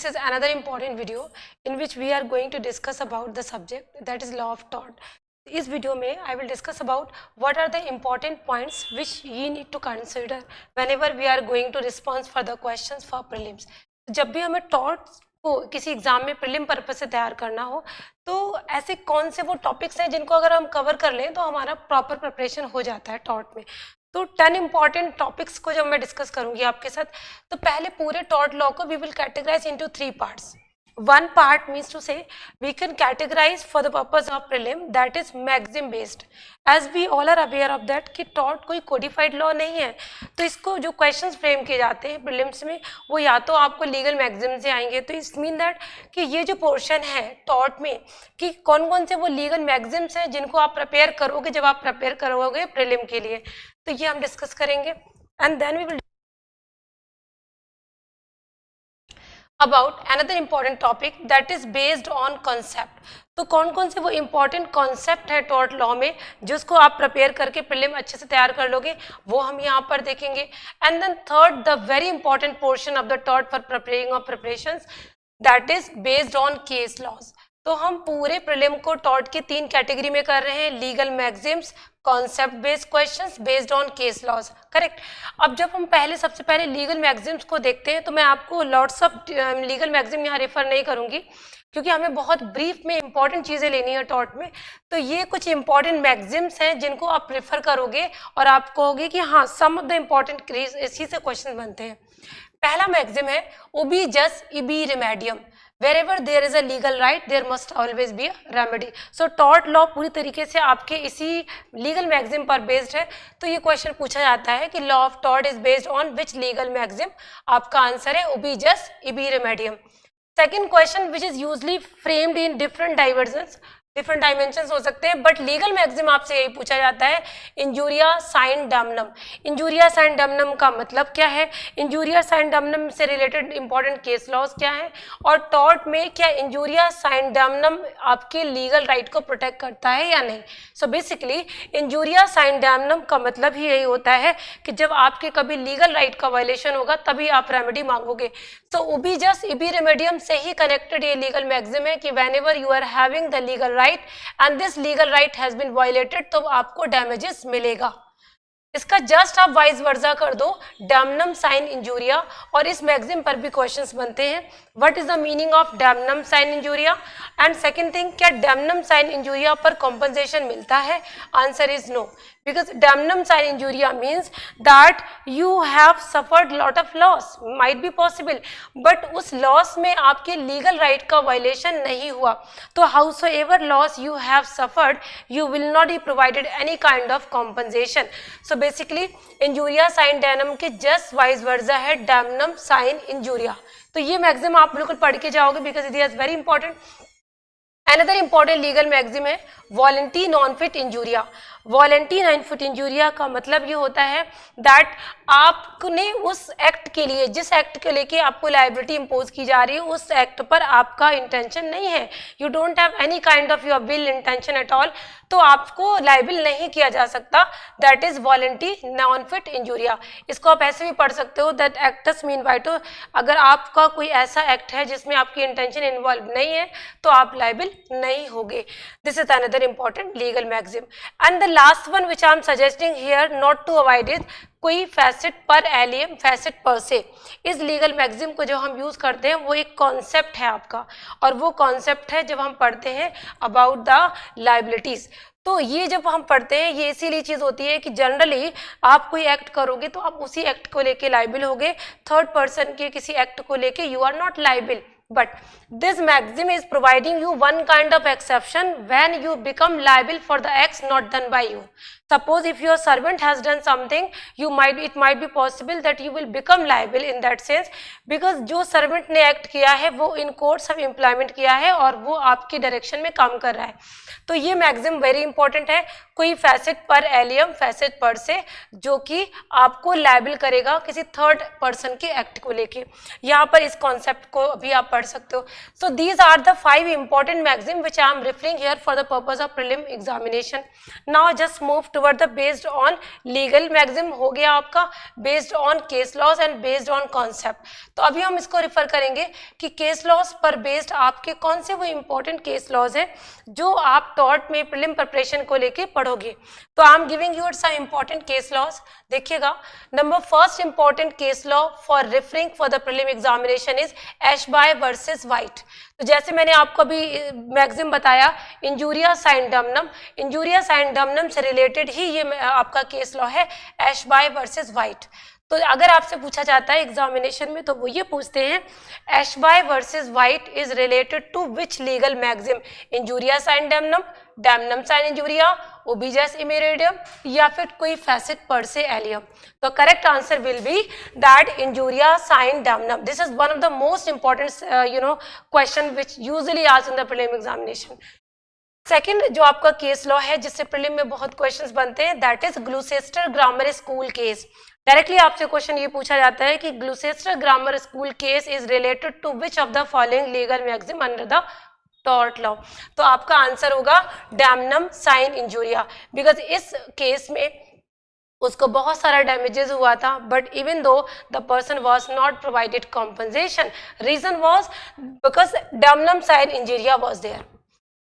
this is another important video in which we are going to discuss about the subject that is law of tort. इस video में I will discuss about what are the important points which you need to consider whenever we are going to respond for the questions for prelims. जब भी हमें tort को किसी exam में prelim purpose से तैयार करना हो तो ऐसे कौन से वो टॉपिक्स हैं जिनको अगर हम कवर कर लें तो हमारा प्रॉपर प्रिपरेशन हो जाता है टॉर्ट में. तो 10 इंपॉर्टेंट टॉपिक्स को जब मैं डिस्कस करूंगी आपके साथ, तो पहले पूरे टॉर्ट लॉ को we will categorise into 3 parts. One part means to say we can categorize for the purpose of prelim, that is maxim based. As we all are aware of that कि tort कोई codified law नहीं है, तो इसको जो questions frame किए जाते हैं prelims में वो या तो आपको legal maxim से आएंगे. तो इस मीन दैट कि ये जो पोर्शन है tort में कि कौन कौन से वो legal maxims हैं जिनको आप प्रिपेयर करोगे जब आप प्रिपेयर करोगे prelim के लिए, तो ये हम डिस्कस करेंगे. And then we will about another important topic that is based on concept. तो कौन कौन से वो important concept है टॉर्ट लॉ में जिसको आप प्रिपेयर करके प्रीलिम अच्छे से तैयार कर लोगे, वो हम यहाँ पर देखेंगे. And then third, the very important portion of the tort for preparing of preparations that is based on case laws. तो हम पूरे प्रीलिम को टॉर्ट की 3 कैटेगरी में कर रहे हैं, legal maxims, concept based questions based on case laws. Correct. अब जब हम सबसे पहले लीगल मैक्सिम्स को देखते हैं तो मैं आपको लॉट्स ऑफ लीगल मैक्सिम यहाँ रेफर नहीं करूंगी क्योंकि हमें बहुत ब्रीफ में इंपॉर्टेंट चीज़ें लेनी है टॉर्ट में. तो ये कुछ इंपॉर्टेंट मैक्सिम्स हैं जिनको आप प्रेफर करोगे और आप कहोगे कि हाँ सम ऑफ द इम्पॉर्टेंट इसी से क्वेश्चन बनते हैं. पहला मैक्सिम है उबी जस इबी रिमेडियम. Wherever there is a legal right, there must always be a remedy. So tort law पूरी तरीके से आपके इसी legal maxim पर based है. तो ये क्वेश्चन पूछा जाता है कि law of tort is based on which legal maxim. आपका आंसर है ubi jus ibi remedium. Second question which is usually framed in different dimensions हो सकते हैं, बट लीगल मैक्सिम आपसे यही पूछा जाता है injuria sine damnum. Injuria sine damnum का मतलब क्या है, इंजूरिया साइन डैमनम से रिलेटेड इंपॉर्टेंट केस लॉज क्या है, और टॉर्ट में क्या इंजूरिया साइन डैमनम आपके लीगल राइट को प्रोटेक्ट करता है या नहीं. So basically injuria sine damnum का मतलब ही यही होता है कि जब आपके कभी लीगल राइट का वायलेशन होगा तभी आप रेमेडी मांगोगे. तो उबी जस इबी रेमेडियम से ही कनेक्टेड ये लीगल मैक्सिम है कि whenever you are having the legal right and this legal right has been violated तो आपको damages मिलेगा. इसका जस्ट आप वाइस वर्जा कर दो डैमनम साइन इंजूरिया, और इस मैक्सिम पर भी क्वेश्चंस बनते हैं. What is the meaning of damnum sine injuria, and second thing, क्या डैमनम साइन इंजूरिया पर कॉम्पनसेशन मिलता है. Answer is no, because damnum sign injuria means that you have suffered lot of loss, might be possible, but उस loss में आपके legal right का violation नहीं हुआ. तो howsoever loss you have suffered, you will not be provided any kind of compensation. So basically injuria sign damnum के just vice versa है damnum sign injuria. तो ये maxim आप बिल्कुल पढ़ के जाओगे because it is very important. Another important legal maxim है volenti non fit injuria. Volenti non fit injuria का मतलब ये होता है दैट आपने उस एक्ट के लिए, जिस एक्ट के लेके आपको लाइबिलिटी इम्पोज की जा रही है, उस एक्ट पर आपका इंटेंशन नहीं है, you don't have any kind of your will intention at all, तो आपको लाइबिल नहीं किया जा सकता. That is volenti non fit injuria. इसको आप ऐसे भी पढ़ सकते हो दैट एक्टस मीन वाइटो. अगर आपका कोई ऐसा एक्ट है जिसमें आपकी इंटेंशन इन्वॉल्व नहीं है तो आप लाइबिल नहीं होगे. This is another important legal maxim. And the last one which I am suggesting here not to avoid is कोई फैसेट पर एलियम फैसेट पर से. इस लीगल मैक्सिम को जो हम यूज करते हैं वो एक कॉन्सेप्ट है आपका, और वो कॉन्सेप्ट है जब हम पढ़ते हैं अबाउट द लाइबिलिटीज. तो ये जब हम पढ़ते हैं ये इसीलिए चीज़ होती है कि जनरली आप कोई एक्ट करोगे तो आप उसी एक्ट को लेके लाइबिल होगे, थर्ड पर्सन के किसी एक्ट को लेके you are not liable. But this maxim is providing you one kind of exception when you become liable for the acts not done by you. Suppose if your servant has done something, it might be possible that you will become liable in that sense, because जो servant ने act किया है वो in course of employment किया है और वो आपकी डायरेक्शन में काम कर रहा है. तो ये मैक्सिम वेरी इंपॉर्टेंट है, कोई फैसेट पर एलियम फैसेट पर से जो कि आपको लाइबिल करेगा किसी थर्ड पर्सन के एक्ट को लेके. यहाँ पर इस कॉन्सेप्ट को भी आप पढ़ सकते हो. So these are the 5 important maxim which I am referring here for the purpose of prelim examination. Now just move toward the based on legal maxim हो गया आपका, based on case laws and based on concept. तो अभी हम इसको refer करेंगे कि case laws पर बेस्ड आपके कौन से वो इंपॉर्टेंट केस लॉज है जो आप टॉट में प्रीलिम प्रिपरेशन को लेके पढ़ोगे. तो I am giving you some important case laws. देखिएगा, number first important case law for referring for the prelim examination is Ashby versus White. तो जैसे मैंने आपको अभी मैक्सिम बताया, इंजूरिया साइंडमनम, इंजूरिया साइंडमनम से रिलेटेड ही ये आपका केस लॉ है, एशबाय वर्सेस वाइट. तो अगर आपसे पूछा जाता है एग्जामिनेशन में तो वो ये पूछते हैं Ashby versus White is related to which legal maxim, injuria sine damnum, damnum sine injuria, ubi jus ibi remedium या फिर कोई फैसिट पर से एलियम. तो correct answer will be that injuria sine damnum. This is one of the most important question which usually asked in the prelim examination. Second जो आपका केस लॉ है जिससे प्रीलिम में बहुत क्वेश्चंस बनते हैं, that is Gloucester grammar school case. Directly आपसे question ये पूछा जाता है कि Gloucester grammar school case is related to which of the following legal maxim under the tort law. तो आपका आंसर होगा डैमनम साइन इंजूरिया, बिकॉज इस केस में उसको बहुत सारा डैमेजेस हुआ था, but even though the person was not provided compensation, reason was because damnum sine injuria was there.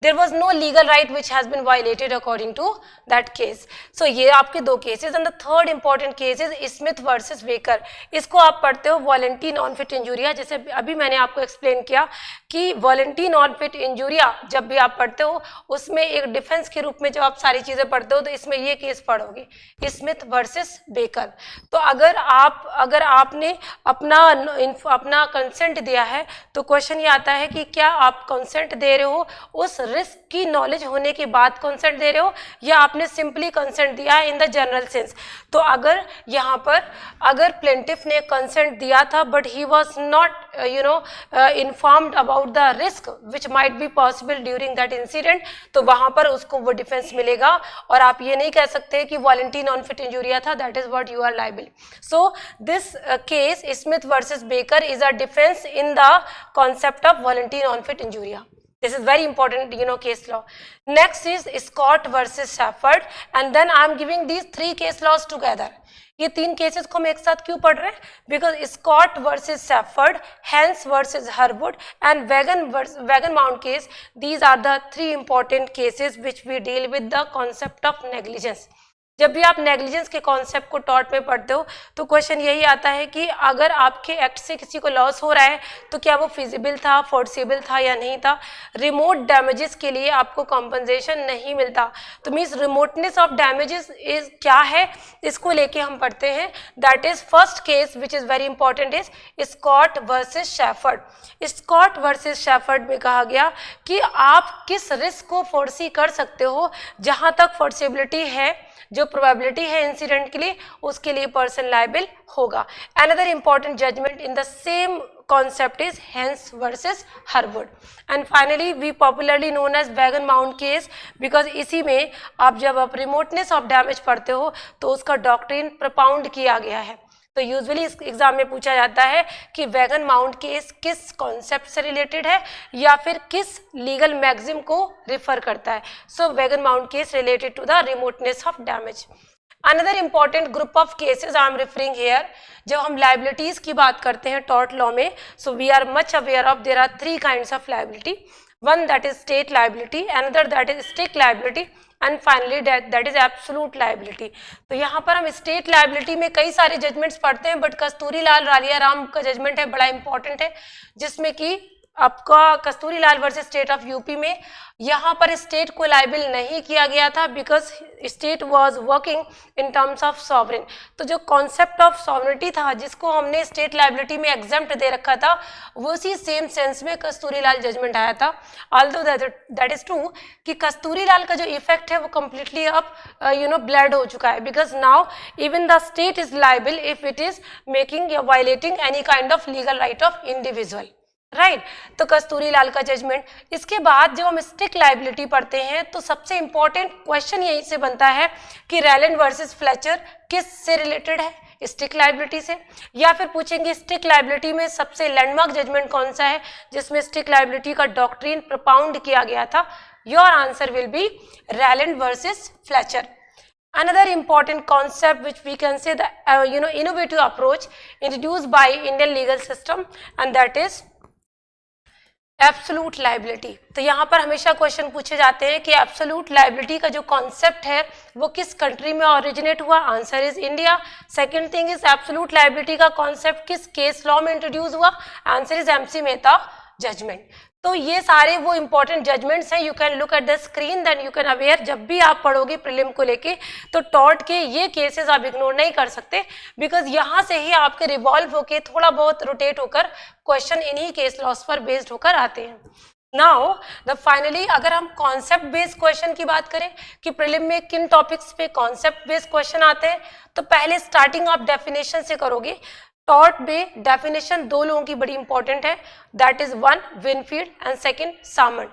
There was no legal right which has been violated according to that case. So ये आपके दो cases and the third important case is Smith versus Baker. इसको आप पढ़ते हो वॉलंटी non fit injuria. जैसे अभी मैंने आपको एक्सप्लेन किया कि वॉलंटी नॉन फिट इंजूरिया जब भी आप पढ़ते हो उसमें एक डिफेंस के रूप में जब आप सारी चीज़ें पढ़ते हो तो इसमें ये केस पढ़ोगे स्मिथ वर्सेस बेकर. तो अगर आपने अपना कंसेंट दिया है तो क्वेश्चन ये आता है कि क्या आप कंसेंट दे रहे हो उस रिस्क की नॉलेज होने के बाद कंसेंट दे रहे हो या आपने सिंपली कंसेंट दिया है इन द जनरल सेंस. तो अगर यहाँ पर अगर प्लेंटिफ ने कंसेंट दिया था but he was not informed about the risk which might be possible during that incident, तो वहाँ पर उसको वो डिफेंस मिलेगा और आप ये नहीं कह सकते कि वॉलंटी नॉन फिट इंजूरिया था, that is what you are liable. So this case Smith versus Baker is a defence in the concept of volenti non fit injuria. This is very important, case law. Next is Scott versus Stafford, and then I am giving these 3 case laws together. ये 3 cases को हम एक साथ क्यों पढ़ रहे हैं? Because Scott versus Shepherd, Haynes versus Harwood and Wagon Mound case, these are the 3 important cases which we deal with the concept of negligence. जब भी आप नेग्लिजेंस के कॉन्सेप्ट को टॉट में पढ़ते हो तो क्वेश्चन यही आता है कि अगर आपके एक्ट से किसी को लॉस हो रहा है तो क्या वो फिजिबल था, फोर्सिबल था या नहीं था. रिमोट डैमेजेस के लिए आपको कॉम्पनसेशन नहीं मिलता. तो means remoteness of damages is क्या है, इसको लेके हम पढ़ते हैं. That is first case which is very important is Scott versus Shepherd. Scott versus Shepherd में कहा गया कि आप किस रिस्क को फोर्सी कर सकते हो, जहां तक फोर्सिबिलिटी है, जो प्रोबेबिलिटी है इंसिडेंट के लिए, उसके लिए पर्सन लायबल होगा. Another important judgment in the same concept is Hens versus Harwood. And finally we popularly known as wagon Mound case, because इसी में आप जब आप रिमोटनेस ऑफ डैमेज पढ़ते हो तो उसका डॉक्ट्रिन प्रपाउंड किया गया है. तो यूजुअली इस एग्जाम में पूछा जाता है कि वैगन माउंट केस किस कॉन्सेप्ट से रिलेटेड है या फिर किस लीगल मैक्सिम को रिफर करता है. So Wagon Mound case related to the remoteness of damage. Another important group of cases I am referring here. जब हम लाइबिलिटीज की बात करते हैं टॉर्ट लॉ में, so we are much aware of there are 3 kinds of liability. One that is state liability, another that is strict liability, and finally that is absolute liability. तो यहाँ पर हम स्टेट लाइबिलिटी में कई सारे judgements पढ़ते हैं, बट कस्तूरी लाल रालिया राम का जजमेंट है बड़ा इंपॉर्टेंट है, जिसमें कि आपका कस्तूरी लाल वर्सेस स्टेट ऑफ यूपी में यहाँ पर स्टेट को लाइबल नहीं किया गया था because state was working in terms of sovereign. तो जो कॉन्सेप्ट ऑफ सॉवरेनिटी था जिसको हमने स्टेट लाइबिलिटी में एग्जेम्प्ट दे रखा था, वो उसी सेम सेंस में कस्तूरी लाल जजमेंट आया था. ऑल्दो दैट इज ट्रू कि कस्तूरी लाल का जो इफेक्ट है वो कम्प्लीटली अब ब्लड हो चुका है, because now even the state is liable if it is making या violating any kind of legal right of individual. Right तो कस्तूरी लाल का जजमेंट। इसके बाद जब हम स्ट्रिक्ट लाइबिलिटी पढ़ते हैं तो सबसे इंपॉर्टेंट क्वेश्चन यहीं से बनता है कि रैलेंड वर्सेस फ्लेचर किस से रिलेटेड है, स्ट्रिक्ट लाइबिलिटी से, या फिर पूछेंगे स्ट्रिक्ट लाइबिलिटी में सबसे लैंडमार्क जजमेंट कौन सा है जिसमें स्ट्रिक्ट लाइबिलिटी का डॉक्ट्रिन प्रोपाउंड किया गया था। Your answer will be Rylands versus Fletcher. Another important concept which we can say the innovative approach introduced by Indian legal system and that is absolute liability. तो यहाँ पर हमेशा question पूछे जाते हैं कि एब्सोलूट लाइबिलिटी का जो कॉन्सेप्ट है वो किस कंट्री में ओरिजिनेट हुआ, answer is India. Second thing is absolute liability का कॉन्सेप्ट किस केस लॉ में इंट्रोड्यूस हुआ, answer is MC Mehta judgment. तो ये सारे वो इंपॉर्टेंट जजमेंट्स हैं, you can look at the screen then you can aware. जब भी आप पढ़ोगे प्रीलिम को लेके तो टॉर्ट के ये केसेस आप इग्नोर नहीं कर सकते, बिकॉज यहाँ से ही आपके रिवॉल्व होके थोड़ा बहुत रोटेट होकर क्वेश्चन इन्हीं केस लॉस पर बेस्ड होकर आते हैं। नाउ द फाइनली अगर हम कॉन्सेप्ट बेस्ड क्वेश्चन की बात करें कि प्रीलिम में किन टॉपिक्स पे कॉन्सेप्ट बेस्ड क्वेश्चन आते हैं, तो पहले स्टार्टिंग आप डेफिनेशन से करोगे। टॉर्ट में डेफिनेशन दो लोगों की बड़ी इंपॉर्टेंट है, that is one Winfield and second Salmond.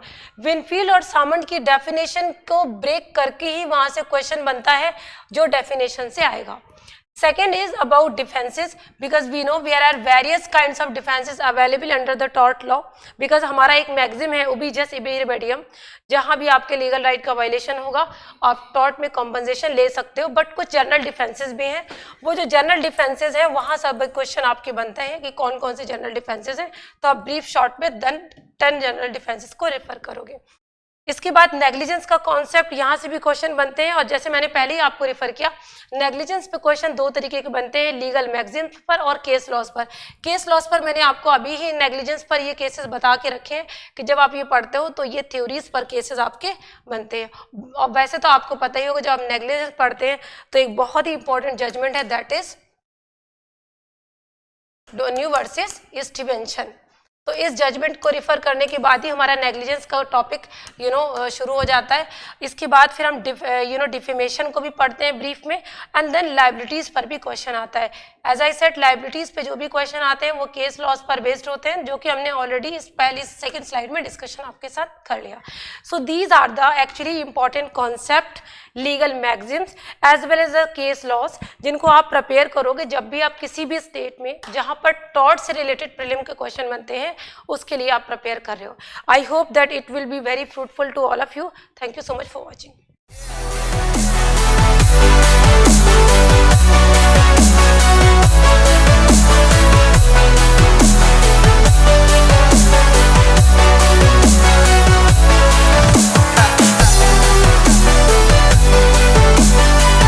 Winfield और सामंड की डेफिनेशन को ब्रेक करके ही वहां से क्वेश्चन बनता है जो डेफिनेशन से आएगा। Second is about defenses because we know there are various kinds of defenses available under the tort law because हमारा एक मैगजिम है ओबिजस इबे रिमेडियम, जहाँ भी आपके लीगल राइट का वायलेशन होगा आप टॉर्ट में कॉम्पनसेशन ले सकते हो, बट कुछ जनरल डिफेंसेस भी हैं। वो जो जनरल डिफेंसेस है वहाँ सब क्वेश्चन आपके बनते हैं कि कौन कौन से जनरल डिफेंसेस हैं, तो आप ब्रीफ शॉर्ट में 10 जनरल डिफेंसेस को रेफर करोगे। इसके बाद नेग्लिजेंस का कॉन्सेप्ट, यहाँ से भी क्वेश्चन बनते हैं और जैसे मैंने पहले ही आपको रेफर किया नेग्लिजेंस पे क्वेश्चन दो तरीके के बनते हैं, लीगल मैगजीन्स पर और केस लॉस पर। केस लॉस पर मैंने आपको अभी ही नेग्लिजेंस पर ये केसेस बता के रखे हैं कि जब आप ये पढ़ते हो तो ये थ्योरीज पर केसेस आपके बनते हैं। और वैसे तो आपको पता ही होगा जब आप नेग्लिजेंस पढ़ते हैं तो एक बहुत ही इंपॉर्टेंट जजमेंट है दैट इज डोन्यू वर्सेस स्टीवेंसन। तो इस जजमेंट को रिफर करने के बाद ही हमारा नेग्लिजेंस का टॉपिक शुरू हो जाता है। इसके बाद फिर हम डिफेमेशन को भी पढ़ते हैं ब्रीफ में एंड देन लाइबिलिटीज पर भी क्वेश्चन आता है। एज आई सेड लाइबिलिटीज पे जो भी क्वेश्चन आते हैं वो केस लॉस पर बेस्ड होते हैं, जो कि हमने ऑलरेडी इस पहली सेकंड स्लाइड में डिस्कशन आपके साथ कर लिया। So these are the actually important concept legal maxims as well as the case laws, जिनको आप प्रिपेयर करोगे जब भी आप किसी भी स्टेट में जहां पर टॉर्ट से रिलेटेड प्रीलिम के क्वेश्चन बनते हैं उसके लिए आप प्रिपेयर कर रहे हो। I hope that it will be very fruitful to all of you. Thank you so much for watching.